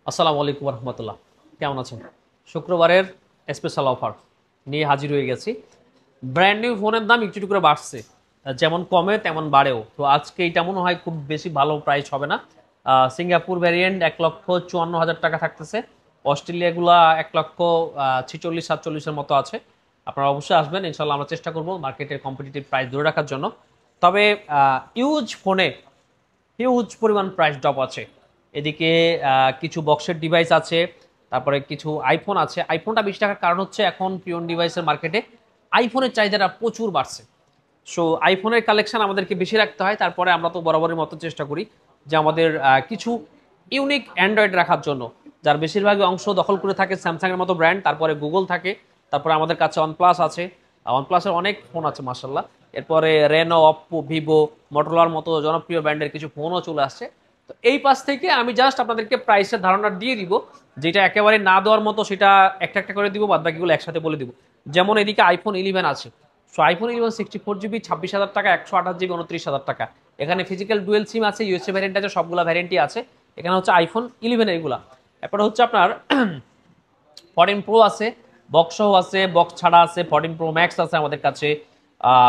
আসসালামু আলাইকুম রহমতুল্লাহ, কেমন আছেন? শুক্রবারের স্পেশাল অফার নিয়ে হাজির হয়ে গেছি। ব্র্যান্ড নিউ ফোনের দাম একটু একটু করে বাড়ছে, যেমন কমে তেমন বাড়েও। তো আজকে এটা মনে হয় খুব বেশি ভালো প্রাইস হবে না। সিঙ্গাপুর ভ্যারিয়েন্ট 1,54,000 টাকা থাকতেছে। অস্ট্রেলিয়াগুলা 1,46,47-এর মতো আছে। আপনারা অবশ্যই আসবেন, ইনশাল্লাহ আমরা চেষ্টা করবো মার্কেটের কম্পিটিটিভ প্রাইস ধরে রাখার জন্য। তবে ইউজ ফোনে হিউজ পরিমাণ প্রাইস ড্রপ আছে। এদিকে কিছু বক্সের ডিভাইস আছে, তারপরে কিছু আইফোন আছে। আইফোনটা বেশি টাকার কারণ হচ্ছে এখন প্রিয়ন ডিভাইসের মার্কেটে আইফোনের চাহিদাটা প্রচুর বাড়ছে। সো আইফোনের কালেকশন আমাদেরকে বেশি রাখতে হয়। তারপরে আমরা তো বরাবরের মতো চেষ্টা করি যে আমাদের কিছু ইউনিক অ্যান্ড্রয়েড রাখার জন্য, যার বেশিরভাগই অংশ দখল করে থাকে স্যামসাংয়ের মতো ব্র্যান্ড, তারপরে গুগল থাকে, তারপরে আমাদের কাছে ওয়ানপ্লাস আছে। ওয়ানপ্লাসের অনেক ফোন আছে মার্শাল্লাহ। এরপরে রেনো, অপ্পো, ভিভো, মোটরোলার মতো জনপ্রিয় ব্র্যান্ডের কিছু ফোনও চলে আসছে। তো এই পাশ থেকে আমি জাস্ট আপনাদেরকে প্রাইসের ধারণা দিয়ে দিব, যেটা একেবারে না দেওয়ার মতো সেটা একটা একটা করে দিব, বাদ বাকিগুলো একসাথে বলে দিব। যেমন এদিকে আইফোন 11 আছে। সো আইফোন 11 64 জিবি 26,000 টাকা, 128 জিবি 29,000 টাকা। এখানে ফিজিক্যাল ডুয়েল সিম আছে, ইউএসএ ভ্যারিয়েন্ট আছে, সবগুলো ভ্যারিয়েন্টই আছে। এখানে হচ্ছে আইফোন 11 এগুলা। এরপরে হচ্ছে আপনার 14 প্রো আছে, বক্স সহ আছে, বক্স ছাড়া আছে। 14 প্রো ম্যাক্স আছে আমাদের কাছে।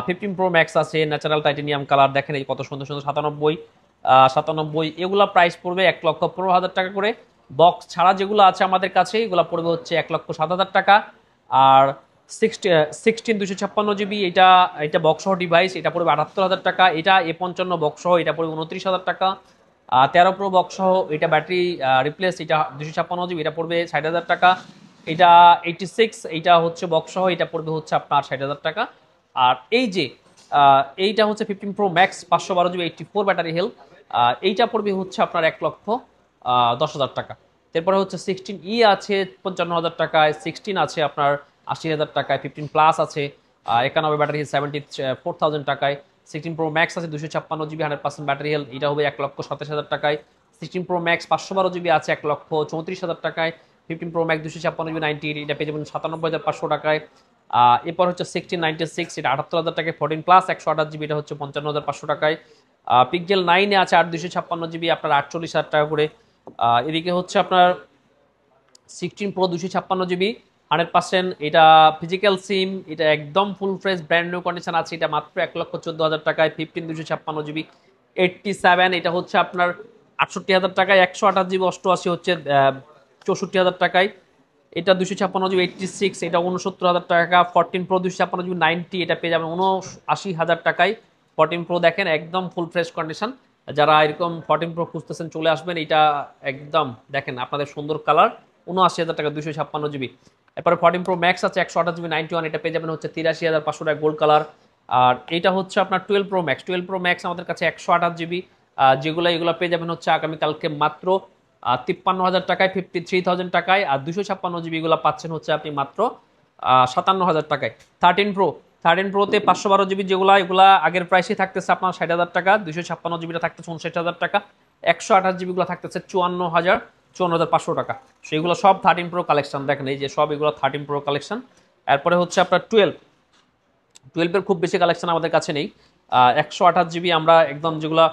15 প্রো ম্যাক্স আছে, ন্যাচারাল টাইটেনিয়াম কালার। দেখেন এই কত সুন্দর সুন্দর 97, এগুলা প্রাইস পড়বে 1,15,000 টাকা করে। বক্স ছাড়া যেগুলো আছে আমাদের কাছে এগুলো পড়বে হচ্ছে 1,07,000 টাকা। আর 16 256 জিবি, এটা এটা বক্স সহ ডিভাইস, এটা পড়বে 78,000 টাকা। এটা A55 বক্স সহ এটা পড়বে 29,000 টাকা। 13 প্রো বক্স সহ এটা ব্যাটারি রিপ্লেস, এটা 256 জিবি, এটা পড়বে 60,000 টাকা। এটা 86, এইটা হচ্ছে বক্স সহ, এটা পড়বে হচ্ছে আপনার 60,000 টাকা। আর এই যে এইটা হচ্ছে 15 pro max 512 GB 84 battery health, এইটা পড়বে হচ্ছে আপনার 1,10,000 টাকা। তারপরে হচ্ছে 16E আছে 55,000 টাকায়, 16 আছে আপনার 80,000 টাকায়, 15 প্লাস আছে 91 ব্যাটারি হেলথ 74,000 টাকায়। 16 প্রো ম্যাক্স আছে 256 জিবি 100% ব্যাটারি হেলথ, এটা হবে 1,27,000 টাকায়। 16 প্রো ম্যাক্স 512 জিবি আছে 1,34,000 টাকায়। 15 প্রো ম্যাক্স 256 জিবি 90, এটা পেয়ে যাবেন 97,500 টাকায়। এরপর হচ্ছে 1696, এটা 78,000 টাকায়। 14 প্লাস 128 জিবি, এটা হচ্ছে 55,500 টাকায়। পিক্সেল 9 আছে 8 256 জিবি আপনার 48,000 টাকা করে। এদিকে হচ্ছে আপনার 16 প্রো 256 জিবি 100%, এটা ফিজিক্যাল সিম, এটা একদম full fresh brand new condition আছে, এটা মাত্র 1,14,000 টাকায়। 15 256 জিবি 87, এটা হচ্ছে আপনার 68,000 টাকায়। 128 জিবি 88 হচ্ছে 64,000 টাকায়। এটা 256 জিবি 86, এটা 69,000 টাকা। 14 প্রো 256 জিবি 90, এটা পেয়ে যাবেন 79,000 টাকায়। 14 প্রো দেখেন একদম ফুল ফ্রেশ কন্ডিশন। যারা এরকম 14 প্রো খুঁজতেছেন চলে আসবেন, এটা একদম দেখেন আপনাদের সুন্দর কালার। 79,000 টাকা 256 জিবি। এরপরে 14 প্রো ম্যাক্স আছে 128 জিবি 91, এটা পেয়ে যাবেন হচ্ছে 83,500 টাকা গোল্ড কালার। আর এটা হচ্ছে আপনার 12 প্রো ম্যাক্স আমাদের কাছে 128 জিবি, যেগুলো এগুলো পেয়ে যাবেন হচ্ছে আগামীকালকে মাত্র 53,000 টাকায়, 53,000 টাকায়। আর 256 জিবি গুলো পাচ্ছেন হচ্ছে আপনি মাত্র 57,000 টাকায়। 13 প্রোতে 512 জিবি যেগুলো, এগুলা আগের প্রাইসে থাকতেছে আপনার 60,000 টাকা। 256 জিবিটা থাকতেছে 59,000 টাকা। 128 জিবি গুলো থাকতেছে 54,500 টাকা। সেগুলো সব 13 প্রো কালেকশন। দেখেন এই যে সব এগুলো 13 প্রো কালেকশন। এরপরে হচ্ছে আপনার 12 খুব বেশি কালেকশন আমাদের কাছে নেই। 128 জিবি আমরা একদম যেগুলো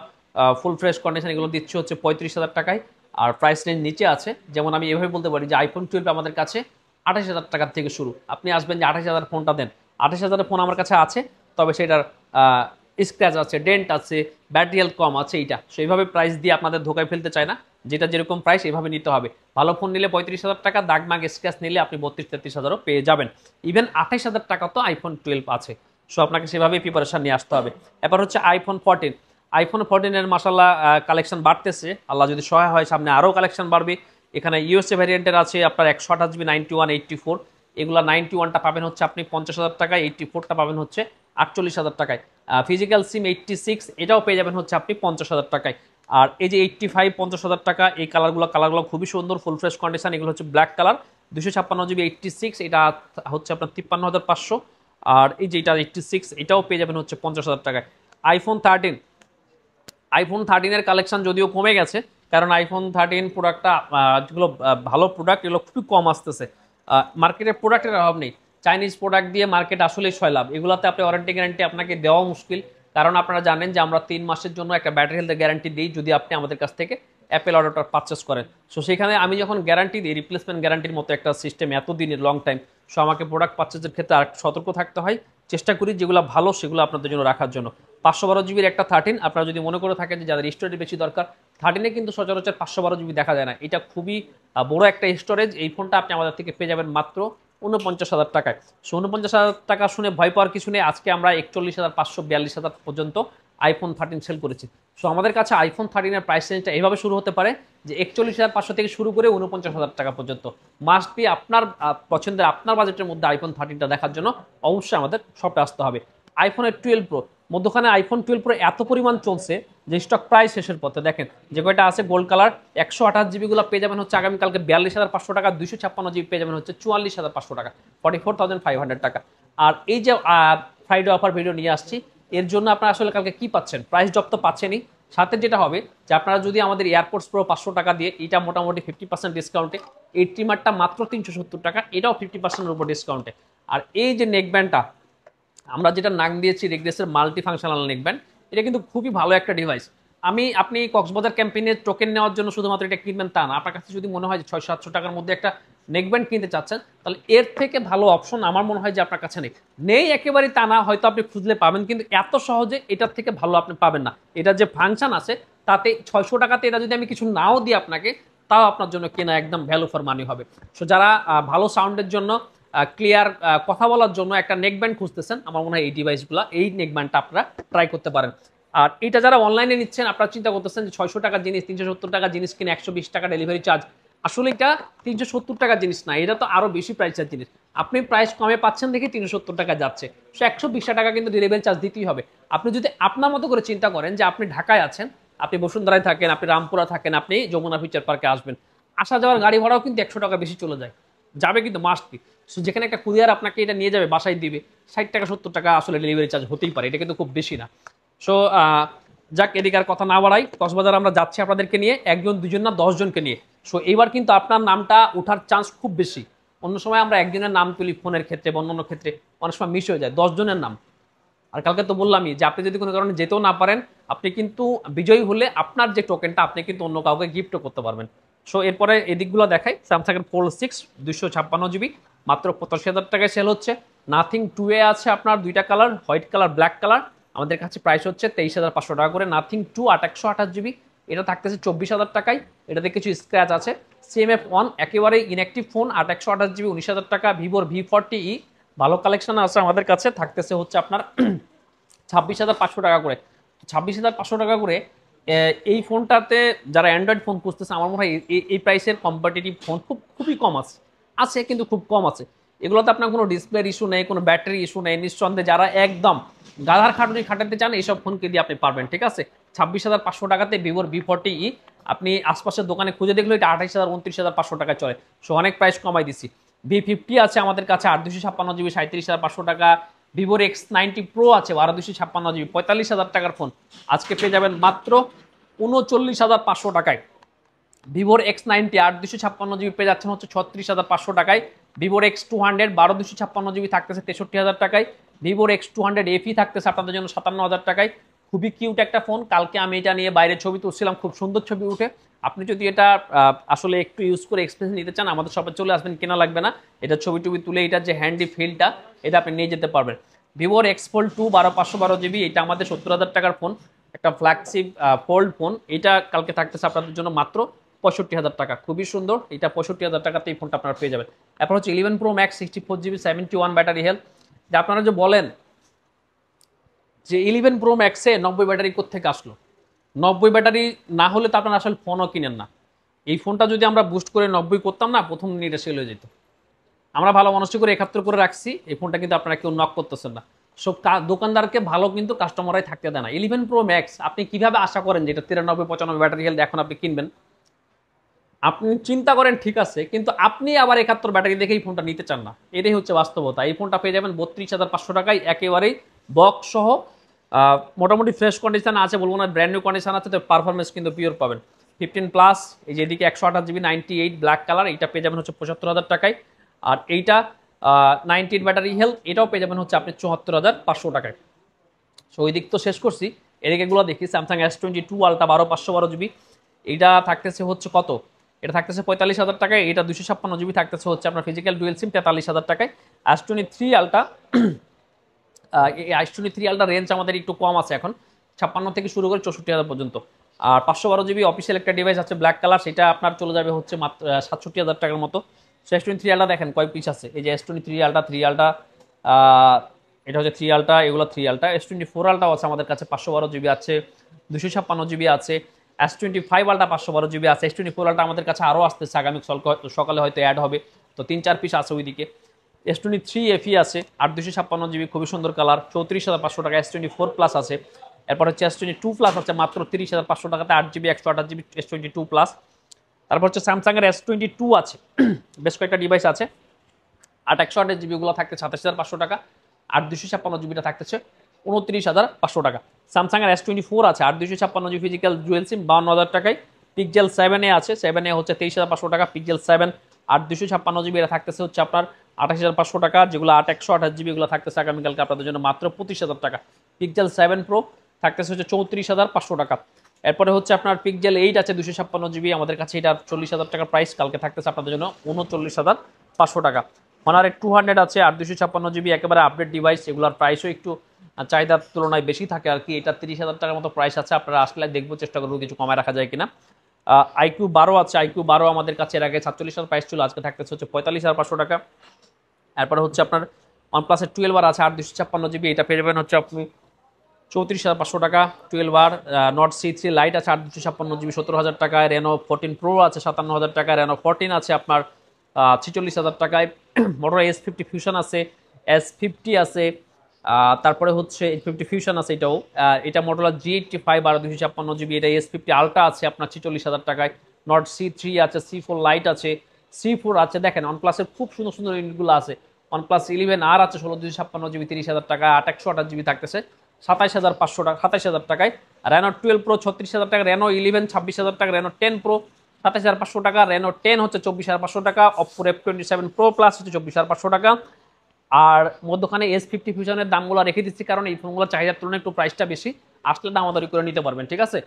ফুল ফ্রেশ কন্ডিশন, এগুলো দিচ্ছি হচ্ছে 35,000 টাকায়। আর প্রাইস রেঞ্জ নিচে আছে, যেমন আমি এভাবে বলতে পারি যে আইফোন 12 আমাদের কাছে 28,000 টাকার থেকে শুরু। আপনি আসবেন যে 28,000 ফোনটা দেন, 28,000 ফোন আমার কাছে আছে, তবে সেটার স্ক্র্যাচ আছে, ডেন্ট আছে, ব্যাটারি হেলথ কম আছে। এইটা সেইভাবে প্রাইস দিয়ে আপনাদের ধোকায় ফেলতে চায় না, যেটা যেরকম প্রাইস এইভাবে নিতে হবে। ভালো ফোন নিলে 35,000 টাকা, দাগমাগ স্ক্র্যাচ নিলে আপনি 32-33 হাজারও পেয়ে যাবেন। ইভেন 28,000 টাকা তো আইফোন 12 আছে। সো আপনাকে সেভাবেই প্রিপারেশন নিয়ে আসতে হবে। এরপর হচ্ছে আইফোন 14 এর মাসাল্লাহ কালেকশন বাড়তেছে, আল্লাহ যদি সহায় হয় সামনে আরও কালেকশন বাড়বে। এখানে ইউএসএ ভ্যারিয়েন্টের আছে আপনার 128 জিবি 91 84, এগুলো 91টা পাবেন হচ্ছে আপনি 50,000 টাকায়, 84টা পাবেন হচ্ছে 48,000 টাকায়। ফিজিক্যাল সিম 86, এটাও পেয়ে যাবেন হচ্ছে আপনি 50,000 টাকায়। আর এই যে 85 50,000 টাকা, এই কালারগুলো খুবই সুন্দর, ফুল ফ্রেশ কন্ডিশন। এগুলো হচ্ছে ব্ল্যাক কালার, 256 জিবি 86, এটা হচ্ছে আপনার 53,500। আর এই যে এটা 86, এটাও পেয়ে যাবেন হচ্ছে 50,000 টাকায়। আইফোন 13 এর কালেকশন যদিও কমে গেছে, কারণ আইফোন 13 প্রোডাক্টটা যেগুলো ভালো প্রোডাক্ট এগুলো খুবই কম আসতেছে। মার্কেটে প্রোডাক্টের অভাব নেই, চাইনিজ প্রোডাক্ট দিয়ে মার্কেট আসলেই সয়লাভ। এগুলোতে আপনি ওয়ারেন্টি গ্যারান্টি আপনাকে দেওয়া মুশকিল, কারণ আপনারা জানেন যে আমরা 3 মাসের জন্য একটা ব্যাটারি হেলথের গ্যারান্টি দিই যদি আপনি আমাদের কাছ থেকে অ্যাপেল অর্ডারটা পারচেস করেন। সো সেখানে আমি যখন গ্যারান্টি দিই, রিপ্লেসমেন্ট গ্যারান্টির মতো একটা সিস্টেম এতদিনের লং টাইম, সো আমাকে প্রোডাক্ট পারচেসের ক্ষেত্রে আর সতর্ক থাকতে হয়। চেষ্টা করি যেগুলো ভালো সেগুলো আপনাদের জন্য রাখার জন্য। 512 জিবির একটা 13 আপনারা যদি মনে করে থাকেন যে যাদের স্টোরেজ বেশি দরকার, 13-এ কিন্তু সচরাচর 512 জিবি দেখা যায় না। এটা খুবই বড় একটা স্টোরেজ। এই ফোনটা আপনি আমাদের থেকে পেয়ে যাবেন মাত্র 49,000 টাকায়। সো 49,000 টাকা শুনে ভয় পাওয়ার কিছু নেই। আজকে আমরা 41,500 42,000 পর্যন্ত আইফোন 13 সেল করেছি। সো আমাদের কাছে আইফোন 13 এর প্রাইস রেঞ্জটা এইভাবে শুরু হতে পারে যে 41,500 থেকে শুরু করে 49,000 টাকা পর্যন্ত। মাস্ট বি আপনার পছন্দের আপনার বাজেটের মধ্যে আইফোন 13টা দেখার জন্য অবশ্যই আমাদের শপে আসতে হবে। আইফোনের 12 প্রো মধ্যখানে আইফোন 12 প্রো এত পরিমাণ চলছে যে স্টক প্রায় শেষের পথে। দেখেন যে কয়টা আছে গোল্ড কালার 128 জিবিগুলো পেয়ে যাবেন হচ্ছে আগামীকালকে 42,500 টাকা, 256 জিবি পেয়ে যাবেন হচ্ছে 44,500 টাকা, 44,500 টাকা। আর এই যে ফ্রাইডে অফার ভিডিও নিয়ে আসছি, এর জন্য আপনারা আসলে কালকে কি পাচ্ছেন, প্রাইস ড্রপ তো পাচ্ছেনই, সাথে যেটা হবে যে আপনারা যদি আমাদের এয়ারপোর্টস প্রো 500 টাকা দিয়ে, এটা মোটামুটি 50% ডিসকাউন্টে, এই ট্রিমারটা মাত্র 370 টাকা, এটাও 50% উপর ডিসকাউন্টে। আর এই যে নেকব্যান্ডটা আমরা যেটা নাম দিয়েছি রেগনেসের মাল্টি ফাংশনাল নেকব্যান্ড, এটা কিন্তু খুবই ভালো একটা ডিভাইস। আপনি কক্সবাজার ক্যাম্পেইনের টোকেন নেওয়ার জন্য শুধুমাত্র এটা কিনবেন তা না, আপনার কাছে যদি মনে হয় যে 600-700 টাকার মধ্যে একটা নেকব্যান্ড কিনতে চাচ্ছেন, তাহলে এর থেকে ভালো অপশন আমার মনে হয় যে আপনার কাছে নেই একেবারেই তা না, হয়তো আপনি খুঁজলে পাবেন, কিন্তু এত সহজে এটার থেকে ভালো আপনি পাবেন না। এটা যে ফাংশন আছে তাতে 600 টাকাতে এটা যদি আমি কিছু নাও দিই আপনাকে, তাও আপনার জন্য কেনা একদম ভ্যালু ফর মানি হবে। সো যারা ভালো সাউন্ডের জন্য, ক্লিয়ার কথা বলার জন্য একটা নেকব্যান্ড খুঁজতেছেন, আমার মনে হয় এই ডিভাইসগুলো, এই নেকব্যান্ডটা আপনারা ট্রাই করতে পারেন। আর এটা যারা অনলাইনে নিচ্ছেন, আপনারা চিন্তা করতেছেন যে 600 টাকার জিনিস 370 টাকার জিনিস কিনে 120 টাকা ডেলিভারি চার্জ, আসলে এটা 370 টাকার জিনিস না, এটা তো আরো বেশি প্রাইসের জিনিস। আপনি প্রাইস কমে পাচ্ছেন দেখে 370 টাকা যাচ্ছে, সো 120 টাকা কিন্তু ডেলিভারি চার্জ দিতেই হবে। আপনি যদি আপনার মতো করে চিন্তা করেন যে আপনি ঢাকায় আছেন, আপনি বসুন্ধরায় থাকেন, আপনি রামপুরা থাকেন, আপনি যমুনা ফিউচার পার্কে আসবেন, আসা যাওয়ার গাড়ি ভাড়াও কিন্তু 100 টাকা বেশি চলে যায়, যাবে কিন্তু মাস্ট বি। সো যেখানে একটা কুরিয়ার আপনাকে এটা নিয়ে যাবে, বাসায় দিবে, 60 টাকা 70 টাকা আসলে ডেলিভারি চার্জ হতেই পারে, এটা কিন্তু খুব বেশি না। সো যাক, এদিকে আর কথা না বাড়াই, কক্সবাজার আমরা যাচ্ছি আপনাদেরকে নিয়ে, একজন দুজন না 10 জনকে নিয়ে। সো এইবার কিন্তু আপনার নামটা ওঠার চান্স খুব বেশি। অন্য সময় আমরা একজনের নাম তুলি ফোনের ক্ষেত্রে বা অন্যান্য ক্ষেত্রে, অনেক সময় মিস হয়ে যায় 10 জনের নাম। আর কালকে তো বললামই যে আপনি যদি কোনো কারণে যেতেও না পারেন, আপনি কিন্তু বিজয়ী হলে আপনার যে টোকেনটা আপনি কিন্তু অন্য কাউকে গিফটও করতে পারবেন। সো এরপরে এদিকগুলো দেখাই। স্যামসাংয়ের ফোল্ড 6 256 জিবি মাত্র 85,000 টাকায় সেল হচ্ছে। নাথিং 2A আছে আপনার দুইটা colour, white colour, black colour, আমাদের কাছে প্রাইস হচ্ছে 23,500 টাকা করে। নাথিং 2 128 জিবি এটা থাকতেছে 24,000 টাকায়, এটাতে কিছু স্ক্র্যাচ আছে। CMF1 একেবারে ইনঅ্যাক্টিভ ফোন 128 জিবি 19,000 টাকা। ভিভোর V40e ভালো কালেকশন আছে আমাদের কাছে, থাকতেছে হচ্ছে আপনার 26,500 টাকা করে। 26,500 টাকা করে এই ফোনটাতে যারা অ্যান্ড্রয়েড ফোন খুঁজতেছে, আমার মনে হয় এই প্রাইসের কম্পিটিটিভ ফোন খুবই কম আছে, কিন্তু খুব কম আছে। এগুলোতে আপনার কোনো ডিসপ্লের ইস্যু নেই, কোনো ব্যাটারি ইস্যু নেই। নিঃসন্দেহে যারা একদম গাধার খাটুনি খাটাতে চান, এইসব ফোনকে দিয়ে আপনি পারবেন, ঠিক আছে। 26,500 টাকাতে ভিভোর V40e আপনি আশপাশের দোকানে খুঁজে দেখলে এটা 28,000 29,500 টাকায় চলে। সো অনেক প্রাইস কমাই দিছি। V50 আছে আমাদের কাছে 8 256 জিবি 37,500 টাকা। ভিভোর X90 প্রো আছে 12 256 জিবি 45,000 টাকার ফোন, আজকে পেয়ে যাবেন মাত্র 39,500 টাকায়। ভিভোর X90 8 256 জিবি পেয়ে যাচ্ছেন হচ্ছে 36,500 টাকায়। ভিভোর X200 12 256 জিবি থাকতেছে 63,000 টাকায়। ভিভোর X200 FE থাকতেছে আপনাদের জন্য 57,000 টাকায়। খুবই কিউট একটা ফোন, কালকে আমি এটা নিয়ে বাইরে ছবি তুলছিলাম, খুব সুন্দর ছবি উঠে। আপনি যদি এটা আসলে একটু ইউজ করে এক্সপিরিয়েন্স নিতে চান, আমাদের শপে চলে আসবেন, কেনা লাগবে না। এটা ছবি টবি তুলে এটার যে হ্যান্ডি ফিলটা, এটা আপনি নিয়ে যেতে পারবেন। ভিভোর X-Fold 2 512 জিবি এটা আমাদের 70,000 টাকার ফোন, একটা ফ্ল্যাগশিপ ফোল্ড ফোন। এটা কালকে থাকতেছে আপনাদের জন্য মাত্র 65,000 টাকা, খুবই সুন্দর। এটা 65,000 টাকাতে এই ফোনটা আপনারা পেয়ে যাবেন। এরপর হচ্ছে 11 Pro Max 64 GB 71 battery health. যে আপনারা যে বলেন যে 11 Pro Max-এ 90 ব্যাটারি কোত্থেকে আসলো, 90 ব্যাটারি না হলে তো আপনারা আসলে ফোনও কিনেন না। এই ফোনটা যদি আমরা বুস্ট করে 90 করতাম না, প্রথম মিনিটে সেল হয়ে যেত। আমরা ভালো মানুষটি করে 71 করে রাখছি, এই ফোনটা কিন্তু আপনারা কেউ নক করতেছেন না। সব দোকানদারকে ভালো কিন্তু কাস্টমাররাই থাকতে দেয় না। 11 Pro Max আপনি কিভাবে আশা করেন যে এটা 93 95 ব্যাটারি হেলথ এখন আপনি কিনবেন? আপনি চিন্তা করেন ঠিক আছে, কিন্তু আপনি আবার 71 ব্যাটারি দেখেই ফোনটা নিতে চান না, এটাই হচ্ছে বাস্তবতা। এই ফোনটা পেয়ে যাবেন 32,500 টাকায়, একেবারেই বক্স সহ। মোটামুটি ফ্রেশ কন্ডিশন আছে, বলবো না ব্র্যান্ড নিউ কন্ডিশন আছে, তো পারফরমেন্স কিন্তু পিওর পাবেন। 15+, এই যে এদিকে 128 জিবি 98 ব্ল্যাক কালার, এইটা পেয়ে যাবেন হচ্ছে 75,000 টাকায়। আর এইটা 98 ব্যাটারি হেলথ, এটাও পেয়ে যাবেন হচ্ছে আপনি 74,500 টাকায়। সো ওই দিক তো শেষ করছি, এদিকে এগুলো দেখি। স্যামসাং S22 আলট্রা 512 জিবি এটা থাকতেছে হচ্ছে কত, এটা থাকতেছে 45,000 টাকায়, এটা 256 জিবি থাকতেছে হচ্ছে আপনার ফিজিক্যাল ডুয়েল সিম 43,000 টাকায়। S23 আলট্রা, এই S23 আলট্রা রেঞ্জ আমাদের একটু কম আছে এখন, 56 থেকে শুরু করে 64,000 পর্যন্ত। আর 512 জিবি অফিসিয়াল একটা ডিভাইস আছে ব্ল্যাক কালার, সেটা আপনার চলে যাবে হচ্ছে মাত্র 67,000 টাকার মতো। S23 আলট্রা দেখেন কয় পিস আছে, এই যে S23 আলট্রা, 3 আলট্রা, এটা হচ্ছে 3 আলট্রা, এগুলো 3 আলট্রা। S24 আলট্রা আছে আমাদের কাছে, 512 জিবি আছে, 256 জিবি আছে। S25 আলট্রা 512 জিবি আছে। S24 আলট্রা আমাদের কাছে আরও আসতেছে, আগামী সকালে হয়তো অ্যাড হবে, তো 3-4 পিস আছে ওইদিকে। S23 FE আছে 8 256 জিবি, খুবই সুন্দর কালার, 34,500 টাকা। S24 প্লাস আছে, এরপর হচ্ছে S22 প্লাস আছে মাত্র 30,500 টাকাতে, 8 জিবি 128 জিবি S22 প্লাস। তারপর হচ্ছে স্যামসাংয়ের S22 আছে, বেশ কয়েকটা ডিভাইস আছে। 8 128 জিবিগুলো থাকতে 27,500 টাকা, 8 256 জিবিটা থাকতেছে 29,500 টাকা। স্যামসাংয়ের S24 আছে 8 256 জিবি ফিজিক্যাল জুয়েল সিম 52,000 টাকায়। পিক্সেল 7A আছে, 7A হচ্ছে 23,500 টাকা। পিক্সেল 7 8 256 জিবি, এটা থাকতেছে হচ্ছে আপনার 28,500 টাকা। যেগুলো 8 128 জিবি এগুলো থাকতেছে আগামীকালকে আপনাদের জন্য মাত্র 25,000 টাকা। পিক্সেল 7 প্রো থাকতেছে হচ্ছে 34,500 টাকা। এরপরে হচ্ছে আপনার পিক্সেল 8 আছে 256 জিবি, আমাদের কাছে এটা 40,000 টাকার প্রাইস, কালকে থাকতেছে আপনাদের জন্য 39,500 টাকা। Honor 200 আছে 8 256 জিবি, একেবারে আপডেট ডিভাইস, এগুলোর প্রাইসও একটু চাহিদার তুলনায় বেশি থাকে আর কি। এটা 30,000 টাকার মতো প্রাইস আছে, আপনারা আসলে দেখবো, চেষ্টা করবো কিছু কমায় রাখা যায় কিনা। IQ 12 আছে, IQ 12 আমাদের কাছে এর আগে 47,000 প্রাইস ছিল, আজকে থাকতেছে হচ্ছে 45,500 টাকা। এরপরে হচ্ছে আপনার OnePlus 12 আছে 8 256 জিবি, এটা পেয়ে যাবেন হচ্ছে আপনি 34,500 টাকা। 12 Nord C3 লাইট আছে 8 256 জিবি 17,000 টাকায়। Reno 14 Pro আছে 57,000 টাকায়। Reno 14 আছে আপনার 46,000 টাকায়। Motorola S50 Fusion আছে, S50 আছে, তারপরে হচ্ছে S50 Fusion আছে, এটা Motorola G85 আর 256 জিবি, এটা S50 Ultra আছে আপনার 46,000 টাকায়। Nord C3 আছে, C4 লাইট আছে, C4 আছে। দেখেন OnePlus-এর খুব সুন্দর সুন্দর ইউনিটগুলো আছে। OnePlus 11R আছে 16 256 জিবি 30,000 টাকা, 8 128 জিবি থাকতেছে 27,500 টাকা, 27,000 টাকায়। Reno 12 Pro 36,000 টাকা, Reno 11 26,000 টাকা, Reno 10 Pro 27,500 টাকা, Reno 10 হচ্ছে 24,500 টাকা, Oppo F27 Pro Plus হচ্ছে 24,500 টাকা। আর মধ্যখানে S50 ফিউশনের দামগুলো রেখে দিচ্ছি, কারণ এই ফোনগুলো চাহিদার তুলনায় একটু প্রাইসটা বেশি, আসলে দামাদারি করে নিতে পারবেন, ঠিক আছে।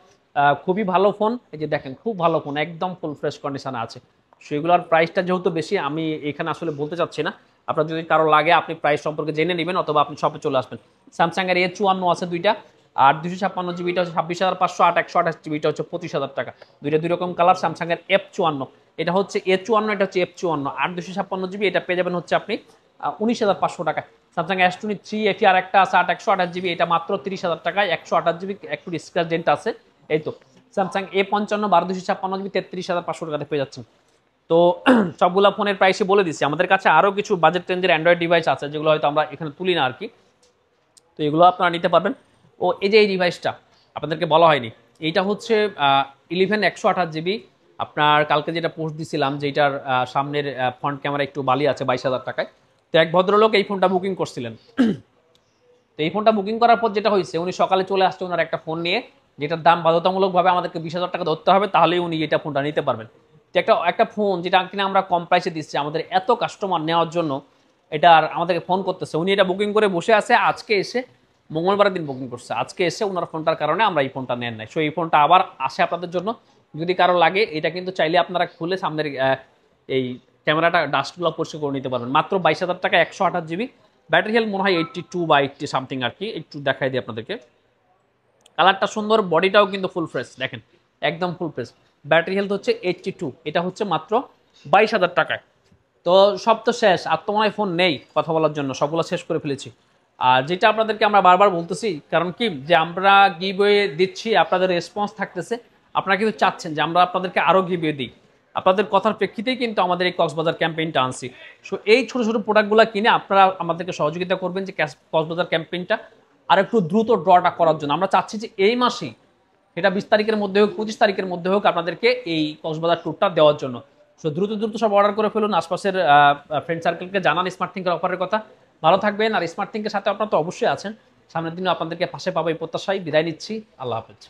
খুবই ভালো ফোন, এই যে দেখেন খুব ভালো ফোন, একদম ফুল ফ্রেশ কন্ডিশনে আছে। সেগুলোর প্রাইসটা যেহেতু বেশি, আমি এখানে আসলে বলতে চাচ্ছি না। আপনার যদি কারো লাগে আপনি প্রাইস সম্পর্কে জেনে নেবেন, অথবা আপনি শপে চলে আসবেন। স্যামসাংয়ের A54 আছে দুইটা, আর 256 জিবিটা হচ্ছে 26,500, 8 128 জিবিটা হচ্ছে 25,000 টাকা। দুইটা দুই রকম কালার। স্যামসাংয়ের F54, এটা হচ্ছে A54, এটা হচ্ছে F54, 8 256 জিবি, এটা পেয়ে যাবেন হচ্ছে আপনি 19,500 টাকায়। স্যামসাং S23 এটি আর একটা আছে 8 128 জিবি, এটা মাত্র 30,000 টাকায়। 128 জিবি, একটু স্ক্র্যাচ ডেন্ট আছে, এই তো। স্যামসাং A55 12 256 জিবি 33,500 টাকাতে পেয়ে যাচ্ছেন। তো সবগুলা ফোনের প্রাইসই বলে দিচ্ছি। আমাদের কাছে আরও কিছু বাজেট রেঞ্জের অ্যান্ড্রয়েড ডিভাইস আছে, যেগুলো হয়তো আমরা এখানে তুলি না আর কি, তো এগুলো আপনারা নিতে পারবেন। ও এই যে এই ডিভাইসটা আপনাদেরকে বলা হয়নি, এইটা হচ্ছে 11 128 জিবি। আপনার কালকে যেটা পোস্ট দিছিলাম, যেটার সামনের ফ্রন্ট ক্যামেরা একটু বালি আছে, 22,000 টাকায়। তো এক ভদ্রলোক এই ফোনটা বুকিং করছিলেন। তো এই ফোনটা বুকিং করার পর যেটা হয়েছে, উনি সকালে চলে আসছে ওনার একটা ফোন নিয়ে, যেটার দাম বাধ্যতামূলকভাবে আমাদেরকে 20,000 টাকা ধরতে হবে, তাহলেই উনি এটা ফোনটা নিতে পারবেন। তো একটা একটা ফোন যেটা কিনা আমরা কম প্রাইসে দিচ্ছি, আমাদের এত কাস্টমার নেওয়ার জন্য এটা আর আমাদেরকে ফোন করতেছে। উনি এটা বুকিং করে বসে আছে, আজকে এসে মঙ্গলবারের দিন বুকিং করছে, আজকে এসে ওনার ফোনটার কারণে আমরা এই ফোনটা নেন নাই। সো এই ফোনটা আবার আসে আপনাদের জন্য, যদি কারো লাগে এটা কিন্তু চাইলে আপনারা খুলে সামনের এই ক্যামেরাটা ডাস্টগুলো পরিষ্কার করে নিতে পারবেন। মাত্র 22,000 টাকা, 128 জিবি। ব্যাটারি হেলথ মনে হয় 82 বা 80 সামথিং আর কি, একটু দেখাই দিই আপনাদেরকে। কালারটা সুন্দর, বডিটাও কিন্তু ফুল ফ্রেশ, দেখেন একদম ফুল ফ্রেশ। ব্যাটারি হেলথ হচ্ছে 82, এটা হচ্ছে মাত্র 22,000 টাকায়। তো সব তো শেষ, আর তো মনে হয় ফোন নেই কথা বলার জন্য, সবগুলো শেষ করে ফেলেছি। আর যেটা আপনাদেরকে আমরা বারবার বলতেছি, কারণ কি যে আমরা গিভওয়ে দিচ্ছি, আপনাদের রেসপন্স থাকতেছে, আপনারা কিন্তু চাচ্ছেন যে আমরা আপনাদেরকে আরও গিভওয়ে দিই। আপনাদের কথার প্রেক্ষিতেই কিন্তু আমাদের এই কক্সবাজার ক্যাম্পেইনটা আনছি। সো এই ছোটো ছোটো প্রোডাক্টগুলো কিনে আপনারা আমাদেরকে সহযোগিতা করবেন যে কক্সবাজার ক্যাম্পেইনটা আর একটু দ্রুত ড্রটা করার জন্য। আমরা চাচ্ছি যে এই মাসেই, এটা 20 তারিখের মধ্যে হোক, 25 তারিখের মধ্যে হোক, আপনাদেরকে এই কক্সবাজার ট্যুরটা দেওয়ার জন্য। সো দ্রুত দ্রুত সব অর্ডার করে ফেলুন, আশপাশের ফ্রেন্ড সার্কেলকে জানান স্মার্ট থিঙ্কের অফারের কথা। ভালো থাকবেন, আর স্মার্ট থিঙ্কের সাথে আপনারা তো অবশ্যই আছেন, সামনের দিনে আপনাদেরকে পাশে পাবো এই প্রত্যাশায় বিদায় নিচ্ছি। আল্লাহ হাফেজ।